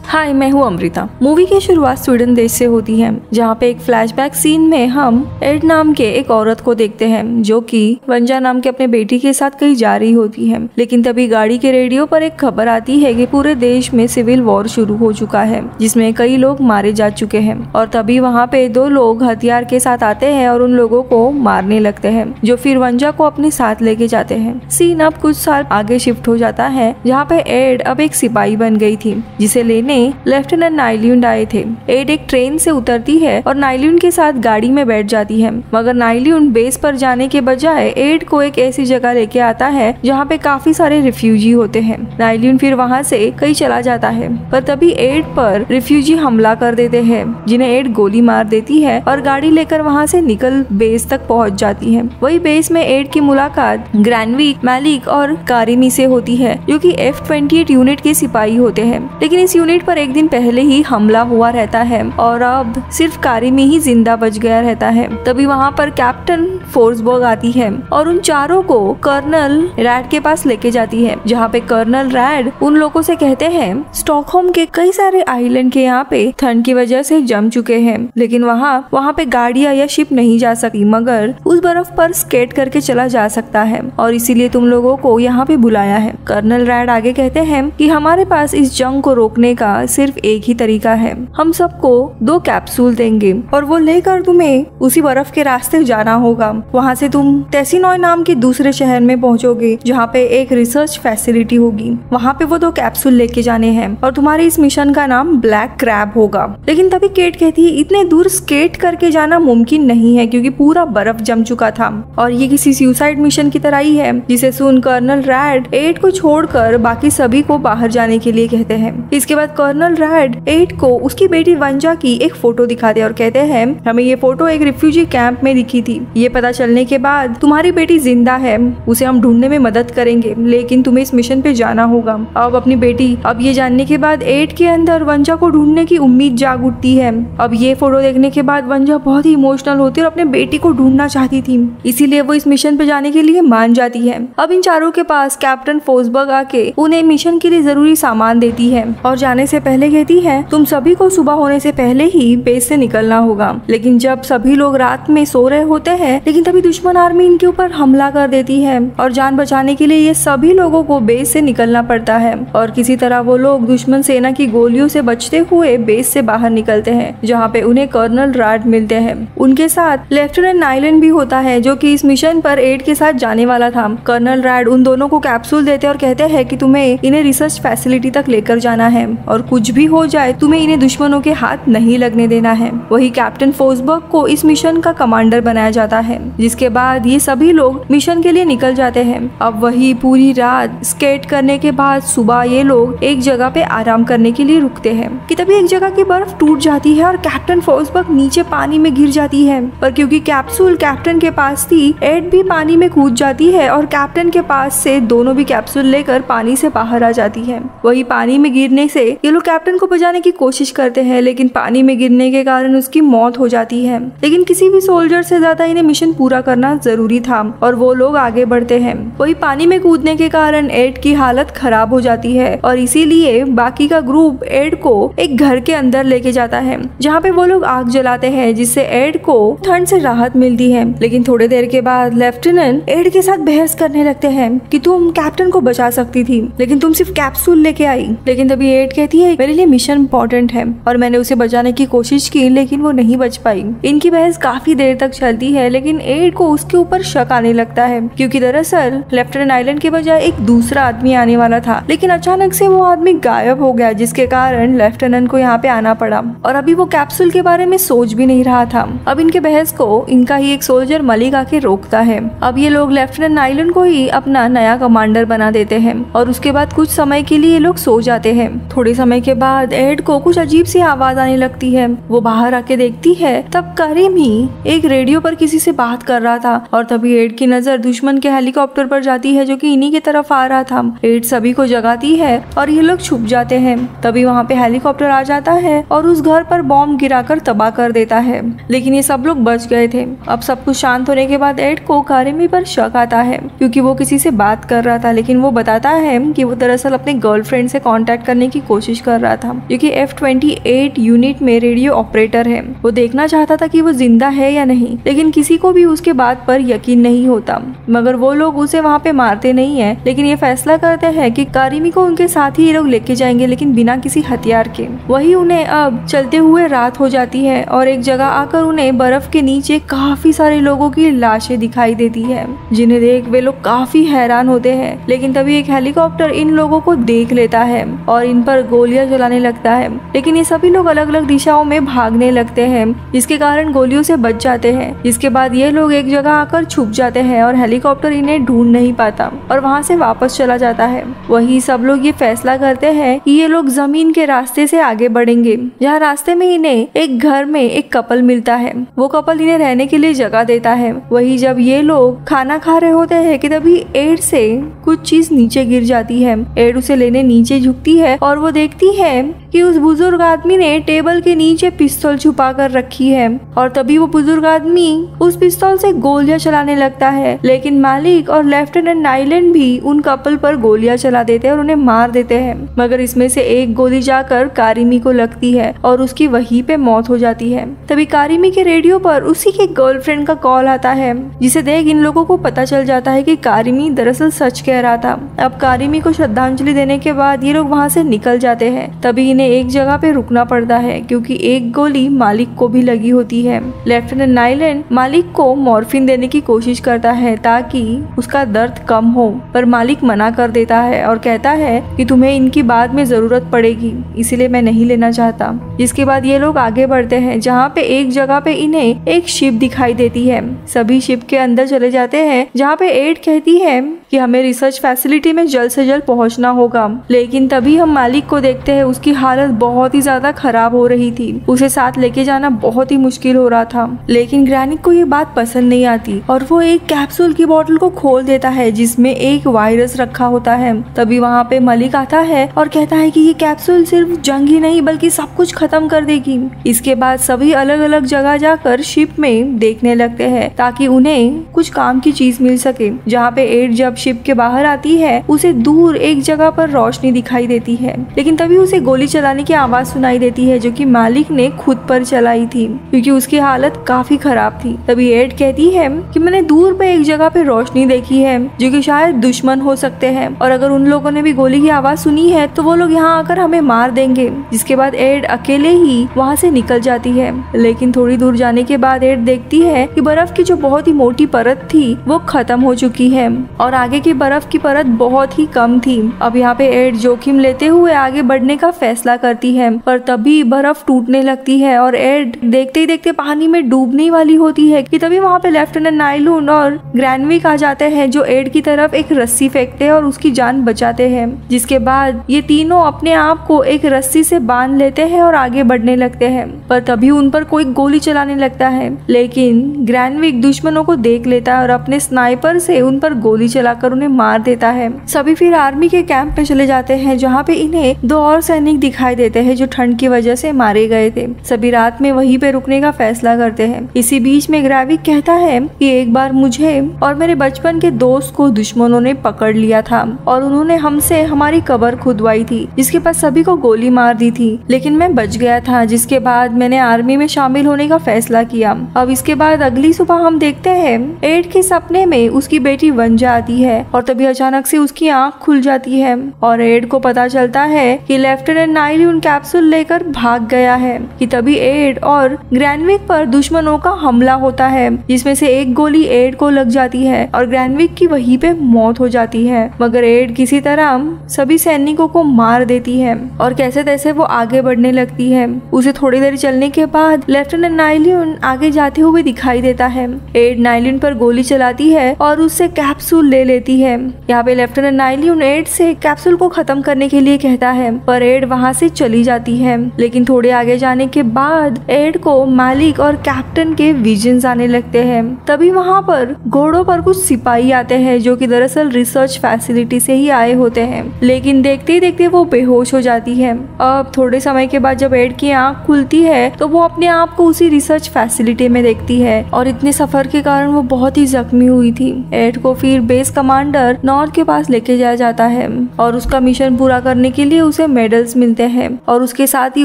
हाय, मैं हूँ अमृता। मूवी की शुरुआत स्वीडन देश से होती है, जहाँ पे एक फ्लैशबैक सीन में हम एड नाम के एक औरत को देखते हैं जो कि वंजा नाम के अपने बेटी के साथ कहीं जा रही होती है। लेकिन तभी गाड़ी के रेडियो पर एक खबर आती है कि पूरे देश में सिविल वॉर शुरू हो चुका है, जिसमें कई लोग मारे जा चुके हैं। और तभी वहाँ पे दो लोग हथियार के साथ आते हैं और उन लोगों को मारने लगते हैं, जो फिर वंजा को अपने साथ लेके जाते हैं। सीन अब कुछ साल आगे शिफ्ट हो जाता है, जहाँ पे एड अब एक सिपाही बन गई थी, जिसे लेने लेफ्टिनेंट नाइलियुंड आए थे। एड एक ट्रेन से उतरती है और नाइलियुंड के साथ गाड़ी में बैठ जाती है, मगर नाइलियुंड बेस पर जाने के बजाय एड को एक ऐसी जगह लेके आता है जहाँ पे काफी सारे रिफ्यूजी होते हैं। नाइलियुंड फिर वहाँ से कहीं चला जाता है, पर तभी एड पर रिफ्यूजी हमला कर देते हैं, जिन्हें एड गोली मार देती है और गाड़ी लेकर वहाँ से निकल बेस तक पहुँच जाती है। वही बेस में एड की मुलाकात ग्रैनविक, मैलिक और कारिमी से होती है, जो कि F-28 यूनिट के सिपाही होते हैं। लेकिन इस यूनिट पर एक दिन पहले ही हमला हुआ रहता है और अब सिर्फ कारिमी ही जिंदा बच गया रहता है। तभी वहाँ पर कैप्टन फोर्सबर्ग आती है और उन चारों को कर्नल रैड के पास लेके जाती है, जहाँ पे कर्नल रैड उन लोगों से कहते हैं स्टॉकहोम के कई सारे आइलैंड के यहाँ पे ठंड की वजह से जम चुके हैं, लेकिन वहाँ पे गाड़ियाँ या शिप नहीं जा सकती, मगर उस बर्फ पर स्केट करके चला जा सकता है और इसीलिए तुम लोगों को यहाँ पे बुलाया है। कर्नल रैड आगे कहते हैं कि हमारे पास इस जंग को रोकने का सिर्फ एक ही तरीका है, हम सबको 2 कैप्सूल देंगे और वो लेकर तुम्हें उसी बर्फ के रास्ते जाना होगा। वहाँ से तुम टेसिनॉय नाम के दूसरे शहर में पहुँचोगे, जहाँ पे एक रिसर्च फैसिलिटी होगी। वहाँ पे वो 2 कैप्सूल लेके जाने हैं और तुम्हारे इस मिशन का नाम ब्लैक क्रैब होगा। लेकिन तभी केट कहती है इतने दूर स्केट करके जाना मुमकिन नहीं है, क्योंकि पूरा बर्फ जम चुका था और ये किसी सुसाइड मिशन की तरह ही है। जिसे सुन कर्नल रैड एड को छोड़कर बाकी सभी को बाहर जाने के लिए कहते हैं। इसके बाद कर्नल रैड एड को उसकी बेटी वंजा की एक फोटो दिखाते और कहते हैं हमें ये फोटो एक रिफ्यूजी कैंप में दिखी थी। ये पता चलने के बाद तुम्हारी बेटी जिंदा है, उसे हम ढूंढने में मदद करेंगे, लेकिन तुम्हें इस मिशन पे जाना होगा। अब ये जानने के बाद एड के अंदर वंजा को ढूंढने की उम्मीद जाग उठती है। अब ये फोटो देखने के बाद वंजा बहुत ही इमोशनल होती है और अपने बेटी को ढूंढना चाहती थी, इसीलिए वो इस मिशन पे जाने के लिए मान जाती है। अब इन चारों के पास कैप्टन फोर्सबर्ग आके उन्हें मिशन के लिए जरूरी सामान देती है और जाने से पहले कहती है तुम सभी को सुबह होने से पहले ही बेस से निकलना होगा। लेकिन जब सभी लोग रात में सो रहे होते हैं, लेकिन तभी दुश्मन आर्मी इनके ऊपर हमला कर देती है और जान बचाने के लिए ये सभी लोगों को बेस से निकलना पड़ता है और किसी तरह वो लोग दुश्मन सेना की गोलियों से बचते हुए बेस से बाहर निकलते हैं, जहाँ पे उन्हें कर्नल रैड मिलते हैं। उनके साथ लेफ्टिनेंट नाइलैंड भी होता है, जो कि इस मिशन पर एड के साथ जाने वाला था। कर्नल रैड उन दोनों को कैप्सूल देते और कहते हैं कि तुम्हें इन्हें रिसर्च फैसिलिटी तक लेकर जाना है और कुछ भी हो जाए तुम्हें इन्हें दुश्मनों के हाथ नहीं लगने देना है। वही कैप्टन फोर्सबर्ग को इस मिशन का कमांडर बनाया जाता है, जिसके बाद ये सभी लोग मिशन के लिए निकल जाते हैं। अब वही पूरी रात स्केट करने के बाद सुबह ये लोग एक जगह पे आराम करने के लिए रुकते हैं कि तभी एक जगह की बर्फ टूट जाती है और कैप्टन फोर्सबर्ग नीचे पानी में गिर जाती है। पर क्योंकि कैप्सूल कैप्टन के पास थी, एड भी पानी में कूद जाती है और कैप्टन के पास से दोनों भी कैप्सूल लेकर पानी से बाहर आ जाती है। वही पानी में गिरने से ये लोग कैप्टन को बचाने की कोशिश करते हैं, लेकिन पानी में गिरने के कारण उसकी मौत हो जाती है। लेकिन किसी भी सोल्जर से ज्यादा इन्हें मिशन पूरा करना जरूरी था और वो लोग आगे बढ़ते हैं। वही पानी में कूदने के कारण एड की हालत खराब हो जाती है और इसीलिए बाकी का ग्रुप एड को एक घर के अंदर लेके जाता है, जहाँ पे वो लोग आग जलाते हैं, जिससे एड को ठंड से राहत मिलती है। लेकिन थोड़ी देर के बाद लेफ्टिनेंट एड के साथ बहस करने लगते हैं कि तुम कैप्टन को बचा सकती थी, लेकिन तुम सिर्फ कैप्सूल लेके आई। लेकिन तभी एड कहती है मेरे लिए मिशन इम्पोर्टेंट है और मैंने उसे बचाने की कोशिश की, लेकिन वो नहीं बच पाई। इनकी बहस काफी देर तक चलती है, लेकिन एड को उसके ऊपर शक आने लगता है, क्योंकि दरअसल लेफ्टिनेंट आइलैंड के बजाय एक दूसरा आदमी आने वाला था, लेकिन अचानक से वो आदमी गायब हो गया, जिसके कारण लेफ्टिनेंट को यहाँ पे आना पड़ा और अभी वो कैप्सूल के बारे में सोच भी नहीं रहा था। अब इनके बहस को इनका ही एक सोल्जर मलिक आके रोकता है। अब ये लोग लेफ्टिनेंट आइलैंड को ही अपना नया कमांडर बना देते हैं और उसके बाद कुछ समय के लिए ये लोग सो जाते हैं। थोड़े समय के बाद एड को कुछ अजीब सी आवाज आने लगती है। वो बाहर आके देखती है, तब करीम ही एक रेडियो पर किसी से बात कर रहा था और तभी एड की नजर दुश्मन के हेलीकॉप्टर पर जाती है, जो कि इन्हीं की तरफ आ रहा था। एड सभी को जगाती है और ये लोग छुप जाते हैं। तभी वहाँ पे हेलीकॉप्टर आ जाता है और उस घर पर बॉम्ब गिराकर तबाह कर देता है, लेकिन ये सब लोग बच गए थे। अब सब कुछ शांत होने के बाद एड को कारिमी पर शक आता है, क्योंकि वो किसी से बात कर रहा था, लेकिन वो बताता है कि वो दरअसल अपने गर्लफ्रेंड से कांटेक्ट करने की कोशिश कोशिश कर रहा था, जो कि F-28 यूनिट में रेडियो ऑपरेटर है। वो देखना चाहता था कि वो जिंदा है या नहीं, लेकिन किसी को भी उसके बात पर यकीन नहीं होता। मगर वो लोग उसे वहाँ पे मारते नहीं है, लेकिन ये फैसला करते हैं कि कारिमी को उनके साथ ही ये लोग लेके जाएंगे, लेकिन बिना किसी हथियार के। वही उन्हें अब चलते हुए रात हो जाती है और एक जगह आकर उन्हें बर्फ के नीचे काफी सारे लोगों की लाशें दिखाई देती है, जिन्हें देख वे लोग काफी हैरान होते हैं। लेकिन तभी एक हेलीकॉप्टर इन लोगों को देख लेता है और इन पर गोलियां चलाने लगता है, लेकिन ये सभी लोग अलग अलग दिशाओं में भागने लगते हैं, जिसके कारण गोलियों से बच जाते हैं। इसके बाद ये लोग एक जगह आकर छुप जाते हैं और हेलीकॉप्टर इन्हें ढूंढ नहीं पाता और वहाँ से वापस चला जाता है। वही सब लोग ये फैसला करते हैं कि ये लोग जमीन के रास्ते से आगे बढ़ेंगे, जहाँ रास्ते में इन्हें एक घर में एक कपल मिलता है। वो कपल इन्हें रहने के लिए जगह देता है। वही जब ये लोग खाना खा रहे होते हैं कि तभी एड से कुछ चीज नीचे गिर जाती है। एड उसे लेने नीचे झुकती है और वो देखती है कि उस बुजुर्ग आदमी ने टेबल के नीचे पिस्तौल छुपा कर रखी है और तभी वो बुजुर्ग आदमी उस पिस्तौल से गोलियां चलाने लगता है। लेकिन मालिक और लेफ्टिनेंट नाइलैंड भी उन कपल पर गोलियां चला देते हैं और उन्हें मार देते हैं, मगर इसमें से एक गोली जाकर कारिमी को लगती है और उसकी वहीं पे मौत हो जाती है। तभी कारिमी के रेडियो पर उसी के गर्लफ्रेंड का कॉल आता है, जिसे देख इन लोगों को पता चल जाता है कि कारिमी दरअसल सच कह रहा था। अब कारिमी को श्रद्धांजलि देने के बाद ये लोग वहाँ से निकल जाते हैं। तभी इन्हें एक जगह पे रुकना पड़ता है, क्योंकि एक गोली मालिक को भी लगी होती है। लेफ्टिनेंट नाइलैंड मालिक को मॉर्फिन देने की कोशिश करता है ताकि उसका दर्द कम हो, पर मालिक मना कर देता है और कहता है कि तुम्हें इनकी बाद में जरूरत पड़ेगी, इसीलिए मैं नहीं लेना चाहता। जिसके बाद ये लोग आगे बढ़ते हैं, जहाँ पे एक जगह पे इन्हें एक शिप दिखाई देती है। सभी शिप के अंदर चले जाते हैं, जहाँ पे एड कहती है कि हमें रिसर्च फैसिलिटी में जल्द से जल्द पहुंचना होगा। लेकिन तभी हम मालिक को देखते हैं, उसकी हालत बहुत ही ज्यादा खराब हो रही थी। उसे साथ लेके जाना बहुत ही मुश्किल हो रहा था। लेकिन ग्रैनिक को ये बात पसंद नहीं आती और वो एक कैप्सूल की बोतल को खोल देता है जिसमें एक वायरस रखा होता है। तभी वहाँ पे मलिक आता है और कहता है कि ये कैप्सूल सिर्फ जंग ही नहीं बल्कि सब कुछ खत्म कर देगी। इसके बाद सभी अलग अलग जगह जाकर शिप में देखने लगते हैं ताकि उन्हें कुछ काम की चीज मिल सके। जहाँ पे एड जब शिप के बाहर आती है, उसे दूर एक जगह पर रोशनी दिखाई देती है, लेकिन तभी उसे गोली चलाने की आवाज सुनाई देती है जो कि मालिक ने खुद पर चलाई थी, क्योंकि उसकी हालत काफी खराब थी। तभी एड कहती है कि मैंने दूर पे एक जगह पे रोशनी देखी है जो कि शायद दुश्मन हो सकते हैं, और अगर उन लोगों ने भी गोली की आवाज सुनी है तो वो लोग यहाँ आकर हमें मार देंगे। जिसके बाद एड अकेले ही वहाँ से निकल जाती है। लेकिन थोड़ी दूर जाने के बाद एड देखती है कि बर्फ की जो बहुत ही मोटी परत थी वो खत्म हो चुकी है और आगे की बर्फ की परत बहुत ही कम थी। अब यहाँ पे एड जोखिम लेते हुए आगे बढ़ने का फैसला करती है, पर तभी बर्फ टूटने लगती है और एड देखते ही देखते पानी में डूबने वाली होती है कि तभी वहाँ पे लेफ्टिनेंट नाइलून और ग्रैनविक आ जाते हैं, जो एड की तरफ एक रस्सी फेंकते हैं और उसकी जान बचाते हैं। जिसके बाद ये तीनों अपने आप को एक रस्सी से बांध लेते हैं और आगे बढ़ने लगते हैं, पर तभी उन पर कोई गोली चलाने लगता है। लेकिन ग्रैनविक दुश्मनों को देख लेता है और अपने स्नाइपर से उन पर गोली चलाकर उन्हें मार देता है। सभी फिर आर्मी के कैंप पे चले जाते हैं, जहाँ पे इन्हें 2 और सैनिक दिखाई देते हैं जो ठंड की वजह से मारे गए थे। सभी रात में वहीं पे रुकने का फैसला करते हैं। इसी बीच में ग्रैविक कहता है कि एक बार मुझे और मेरे बचपन के दोस्त को दुश्मनों ने पकड़ लिया था और उन्होंने हमसे हमारी कब्र खुदवाई थी, जिसके बाद सभी को गोली मार दी थी, लेकिन मैं बच गया था। जिसके बाद मैंने आर्मी में शामिल होने का फैसला किया। अब इसके बाद अगली सुबह हम देखते हैं एड के सपने में उसकी बेटी वंजा आती है और तभी अचानक से उसकी आंख खुल जाती है और एड को पता चलता है कि लेफ्टिनेंट नाइलून कैप्सूल लेकर भाग गया है। कि तभी एड और ग्रैनविक पर दुश्मनों का हमला होता है, जिसमें से एक गोली एड को लग जाती है और ग्रैनविक की वहीं पे मौत हो जाती है, मगर एड किसी तरह सभी सैनिकों को मार देती है और कैसे तैसे वो आगे बढ़ने लगती है। उसे थोड़ी देर चलने के बाद लेफ्टिनेंट नाइलून आगे जाते हुए दिखाई देता है। एड नाइलून पर गोली चलाती है और उससे कैप्सूल ले लेती है। यहाँ पे लेफ्टिनेंट नाइलून एड से कैप्सूल को खत्म करने के लिए कहता है, पर एड वहाँ से चली जाती है। लेकिन थोड़े आगे जाने के बाद एड को मालिक और कैप्टन के विजन्स आने लगते हैं। तभी वहाँ पर घोड़ों पर कुछ सिपाही आते हैं जो कि दरअसल रिसर्च फैसिलिटी से ही आए होते हैं, लेकिन देखते ही देखते वो बेहोश हो जाती है। अब थोड़े समय के बाद जब एड की आंख खुलती है तो वो अपने आप को उसी रिसर्च फैसिलिटी में देखती है और इतने सफर के कारण वो बहुत ही जख्मी हुई थी। एड को फिर बेस कमांडर नॉर्थ के पास लेके जाया जाता है और उसका मिशन पूरा करने के लिए उसे मेडल्स मिलते हैं और उसके साथ ही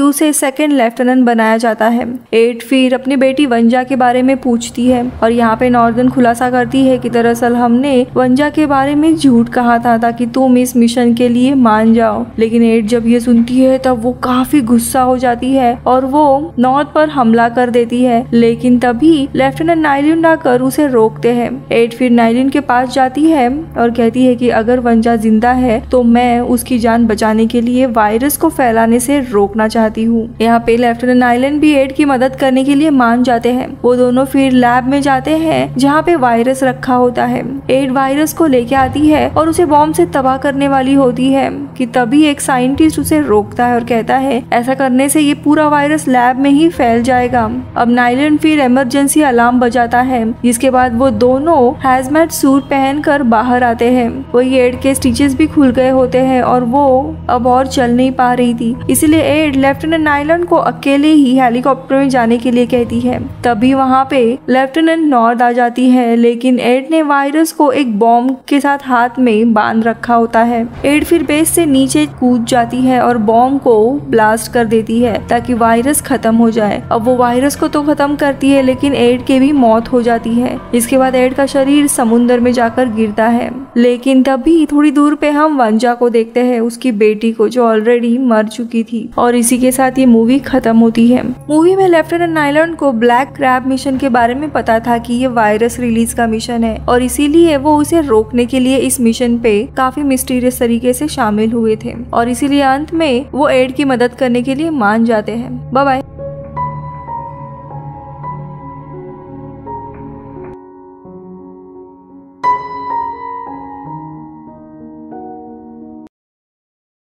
उसे सेकंड लेफ्टिनेंट बनाया जाता है। एड फिर अपनी बेटी वंजा के बारे में पूछती है और यहाँ पे नॉर्दर्न खुलासा करती है कि दरअसल हमने वंजा के बारे में झूठ कहा था ताकि तुम इस मिशन के लिए मान जाओ। लेकिन एड जब ये सुनती है तब वो काफी गुस्सा हो जाती है और वो नॉर्थ पर हमला कर देती है, लेकिन तभी लेफ्टिनेंट नाइलिन आकर उसे रोकते हैं। एड फिर नाइलिन के पास जाती है और कहती है कि अगर वंजा जिंदा है तो मैं उसकी जान बचाने के लिए वायरस को फैलाने से रोकना चाहती हूँ। यहाँ पे लेफ्टिनेंट नाइलिन भी एड की मदद करने के लिए मान जाते हैं। वो दोनों फिर लैब में जाते हैं जहाँ पे वायरस रखा होता है। एड वायरस को लेके आती है और उसे बॉम्ब से तबाह करने वाली होती है कि तभी एक साइंटिस्ट उसे रोकता है और कहता है ऐसा करने से ये पूरा वायरस लैब में ही फैल जाएगा। अब नाइलिन फिर इमरजेंसी अलार्म बजाता है, जिसके बाद वो दोनों हैजमेट सूट पहनकर बाहर आते हैं। वही एड के स्टिचेस भी खुल गए होते हैं और वो अब और चल नहीं पा रही थी, इसलिए एड लेफ्टिनेंट नाइलिन को अकेले ही हेलीकॉप्टर में जाने के लिए कहती है। तभी वहाँ पे लेफ्टिनेंट नॉर्थ आ जाती है, लेकिन एड ने वायरस को एक बॉम्ब के साथ हाथ में बांध रखा होता है। एड फिर बेस से नीचे कूद जाती है और बॉम्ब को ब्लास्ट कर देती है ताकि वायरस खत्म हो जाए। अब वो वायरस को तो खत्म करती है लेकिन एड के भी मौत हो जाती है। इसके बाद एड का शरीर समुद्र में जाकर गिरता है, लेकिन तभी थोड़ी दूर पे हम वंजा को देखते हैं, उसकी बेटी को जो ऑलरेडी मर चुकी थी। और इसी के साथ ये मूवी खत्म होती है। मूवी में लेफ्टिनेंट नाइलिन को ब्लैक क्रैब मिशन के बारे में पता था कि ये वायरस रिलीज का मिशन है और इसीलिए वो उसे रोकने के लिए इस मिशन पे काफी मिस्टीरियस तरीके से शामिल हुए थे और इसीलिए अंत में वो एड की मदद करने के लिए मान जाते हैं। Bye bye.